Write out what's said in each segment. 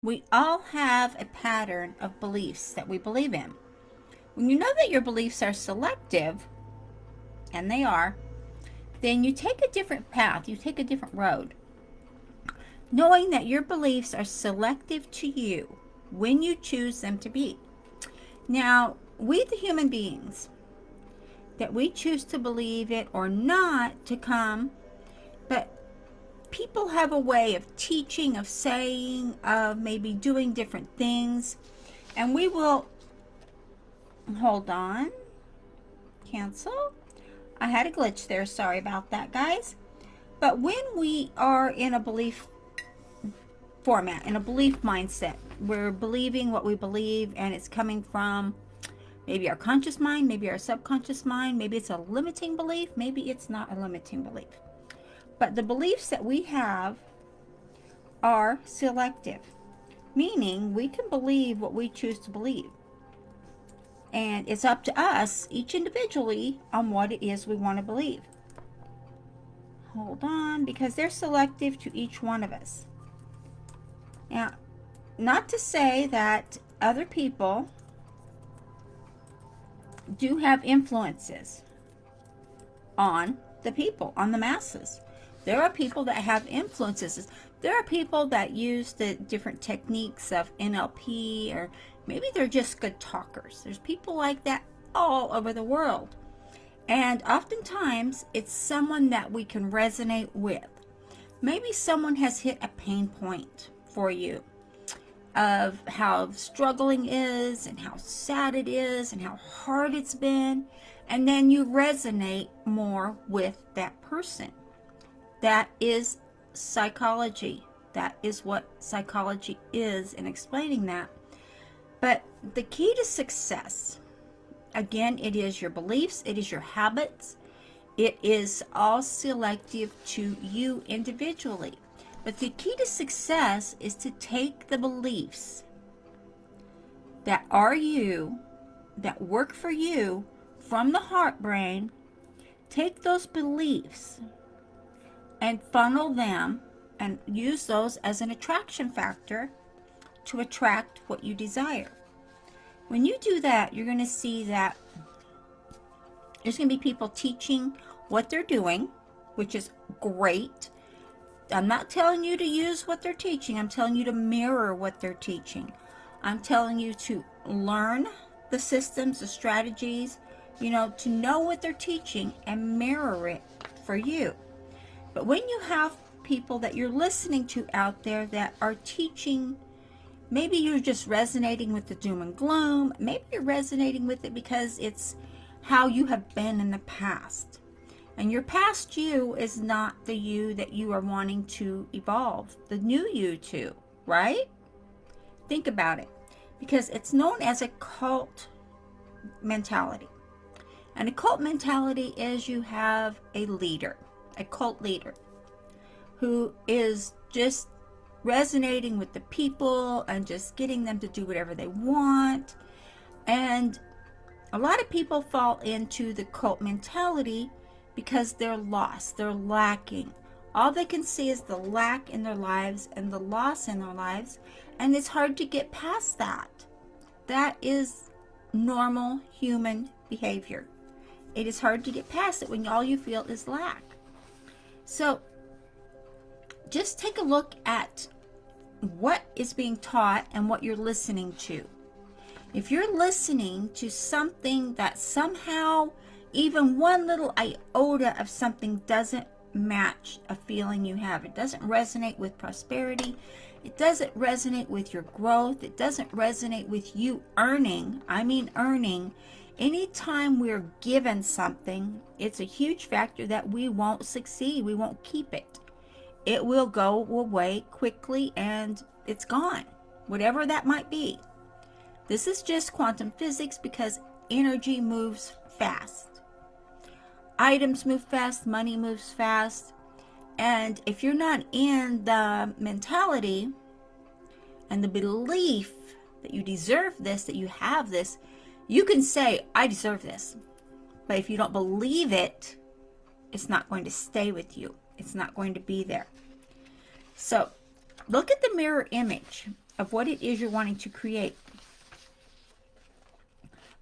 We all have a pattern of beliefs that we believe in. When you know that your beliefs are selective, and they are, then you take a different path, you take a different road. Knowing that your beliefs are selective to you when you choose them to be. Now, we the human beings, that we choose to believe it or not to come, but people have a way of teaching, of saying, of maybe doing different things, and we will hold on, cancel. I had a glitch there, sorry about that, guys. But when we are in a belief format, in a belief mindset, we're believing what we believe, and it's coming from maybe our conscious mind, maybe our subconscious mind, maybe it's a limiting belief, maybe it's not a limiting belief. But the beliefs that we have are selective, meaning we can believe what we choose to believe. And it's up to us, each individually, on what it is we want to believe. Hold on, because they're selective to each one of us. Now, not to say that other people do have influences on the people, on the masses. There are people that have influences. There are people that use the different techniques of NLP, or maybe they're just good talkers. There's people like that all over the world. And oftentimes, it's someone that we can resonate with. Maybe someone has hit a pain point for you of how struggling is and how sad it is and how hard it's been. And then you resonate more with that person. That is psychology. That is what psychology is in explaining that. But the key to success, again, it is your beliefs, it is your habits, it is all selective to you individually. But the key to success is to take the beliefs that are you, that work for you from the heart brain, take those beliefs and funnel them and use those as an attraction factor to attract what you desire. When you do that, you're going to see that there's going to be people teaching what they're doing, which is great. I'm not telling you to use what they're teaching. I'm telling you to mirror what they're teaching. I'm telling you to learn the systems, the strategies, to know what they're teaching and mirror it for you. But when you have people that you're listening to out there that are teaching, maybe you're just resonating with the doom and gloom. Maybe you're resonating with it because it's how you have been in the past. And your past you is not the you that you are wanting to evolve the new you to, right? Think about it. Because it's known as a cult mentality. And a cult mentality is you have a leader, a cult leader, who is just resonating with the people and just getting them to do whatever they want. And a lot of people fall into the cult mentality because they're lost, they're lacking. All they can see is the lack in their lives and the loss in their lives, and it's hard to get past that. That is normal human behavior. It is hard to get past it when all you feel is lack. So just take a look at what is being taught and what you're listening to. If you're listening to something that somehow, even one little iota of something doesn't match a feeling you have, it doesn't resonate with prosperity, it doesn't resonate with your growth, it doesn't resonate with you earning, anytime we're given something, it's a huge factor that we won't succeed, we won't keep it. It will go away quickly and it's gone, whatever that might be. This is just quantum physics because energy moves fast. Items move fast, money moves fast. And if you're not in the mentality and the belief that you deserve this, that you have this, you can say, I deserve this. But if you don't believe it, it's not going to stay with you. It's not going to be there. So look at the mirror image of what it is you're wanting to create.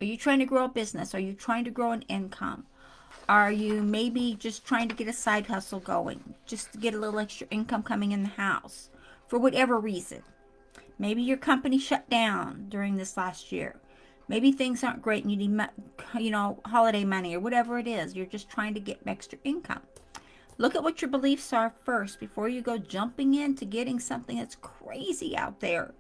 Are you trying to grow a business? Are you trying to grow an income? Are you maybe just trying to get a side hustle going, just to get a little extra income coming in the house for whatever reason? Maybe your company shut down during this last year. Maybe things aren't great and you need, holiday money or whatever it is. You're just trying to get extra income. Look at what your beliefs are first before you go jumping into getting something that's crazy out there.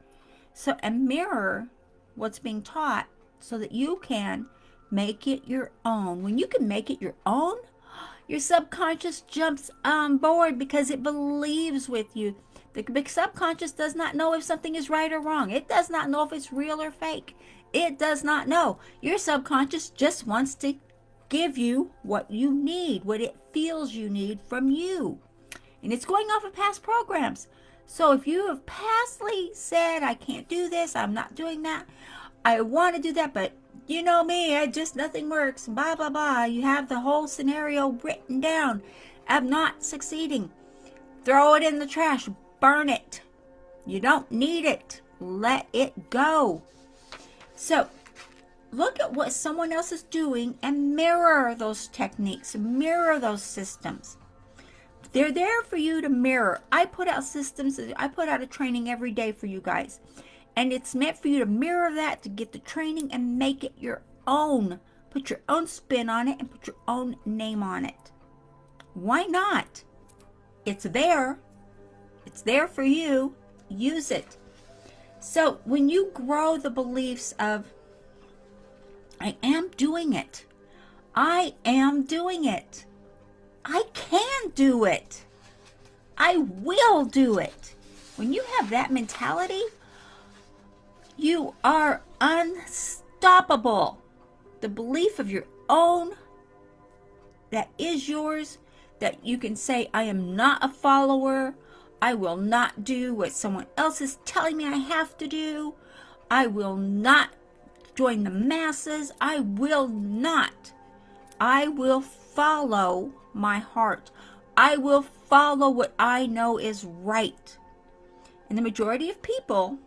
So, and mirror what's being taught so that you can make it your own. When you can make it your own, your subconscious jumps on board because it believes with you. The big subconscious does not know if something is right or wrong. It does not know if it's real or fake. It does not know. Your subconscious just wants to give you what you need, what it feels you need from you. And it's going off of past programs. So if you have pastly said, I can't do this, I'm not doing that, I want to do that, but you know me, nothing works, blah, blah, blah. You have the whole scenario written down. I'm not succeeding. Throw it in the trash. Burn it. You don't need it. Let it go. So look at what someone else is doing and mirror those techniques, mirror those systems. They're there for you to mirror. I put out systems, I put out a training every day for you guys. And it's meant for you to mirror that, to get the training and make it your own. Put your own spin on it and put your own name on it. Why not? It's there. It's there for you. Use it. So when you grow the beliefs of, I am doing it. I am doing it. I can do it. I will do it. When you have that mentality, you are unstoppable. The belief of your own that is yours, that you can say, I am not a follower. I will not do what someone else is telling me I have to do. I will not join the masses. I will not. I will follow my heart. I will follow what I know is right. And the majority of people,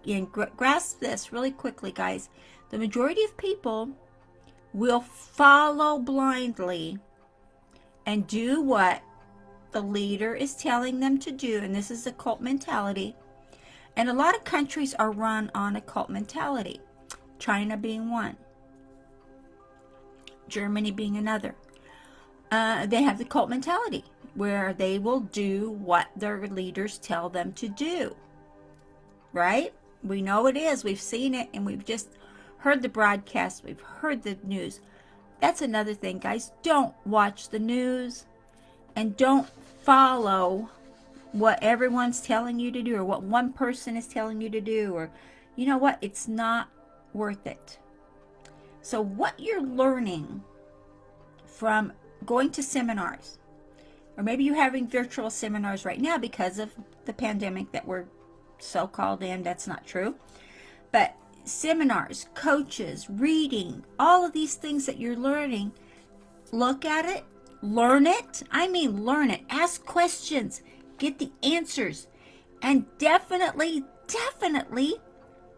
and grasp this really quickly, guys, the majority of people will follow blindly and do what the leader is telling them to do. And this is a cult mentality. And a lot of countries are run on a cult mentality. China being one. Germany being another. They have the cult mentality where they will do what their leaders tell them to do. Right? We know it is. We've seen it, and we've just heard the broadcast. We've heard the news. That's another thing, guys. Don't watch the news and don't follow what everyone's telling you to do or what one person is telling you to do, or you know what? It's not worth it. So what you're learning from going to seminars, or maybe you're having virtual seminars right now because of the pandemic that we're so called in. That's not true. But seminars, coaches, reading, all of these things that you're learning, look at it, learn it. I mean, learn it. Ask questions, get the answers, and definitely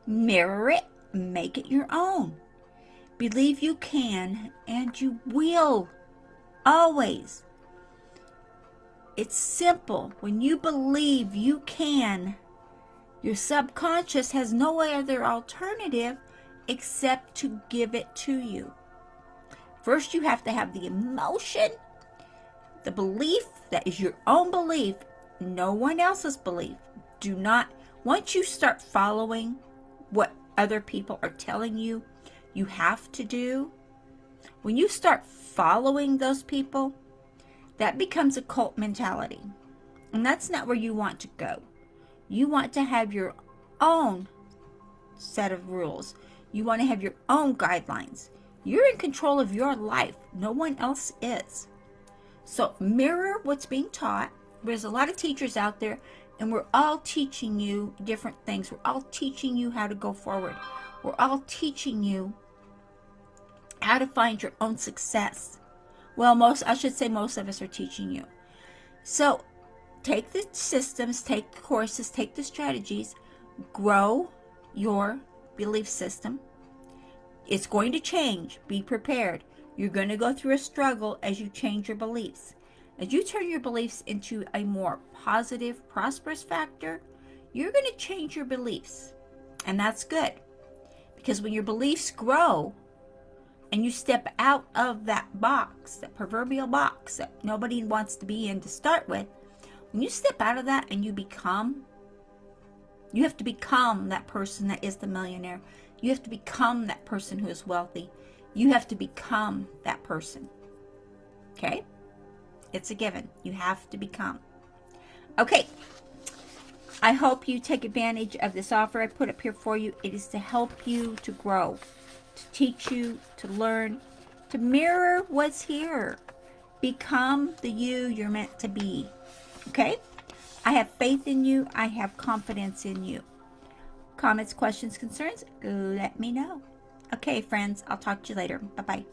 mirror it, make it your own. Believe you can, and you will. Always. It's simple. When you believe you can, your subconscious has no other alternative except to give it to you. First, you have to have the emotion, the belief that is your own belief, no one else's belief. Do not, once you start following what other people are telling you you have to do, when you start following those people, that becomes a cult mentality. And that's not where you want to go. You want to have your own set of rules. You want to have your own guidelines. You're in control of your life. No one else is. So mirror what's being taught. There's a lot of teachers out there, and we're all teaching you different things. We're all teaching you how to go forward. We're all teaching you how to find your own success. Well, most of us are teaching you. So take the systems, take the courses, take the strategies, grow your belief system. It's going to change. Be prepared. You're going to go through a struggle as you change your beliefs. As you turn your beliefs into a more positive, prosperous factor, you're going to change your beliefs. And that's good. Because when your beliefs grow and you step out of that box, that proverbial box that nobody wants to be in to start with, when you step out of that and you have to become that person that is the millionaire. You have to become that person who is wealthy. You have to become that person. Okay? It's a given. You have to become. Okay. I hope you take advantage of this offer I put up here for you. It is to help you to grow, to teach you, to learn, to mirror what's here. Become the you you're meant to be. Okay? I have faith in you. I have confidence in you. Comments, questions, concerns? Let me know. Okay, friends. I'll talk to you later. Bye-bye.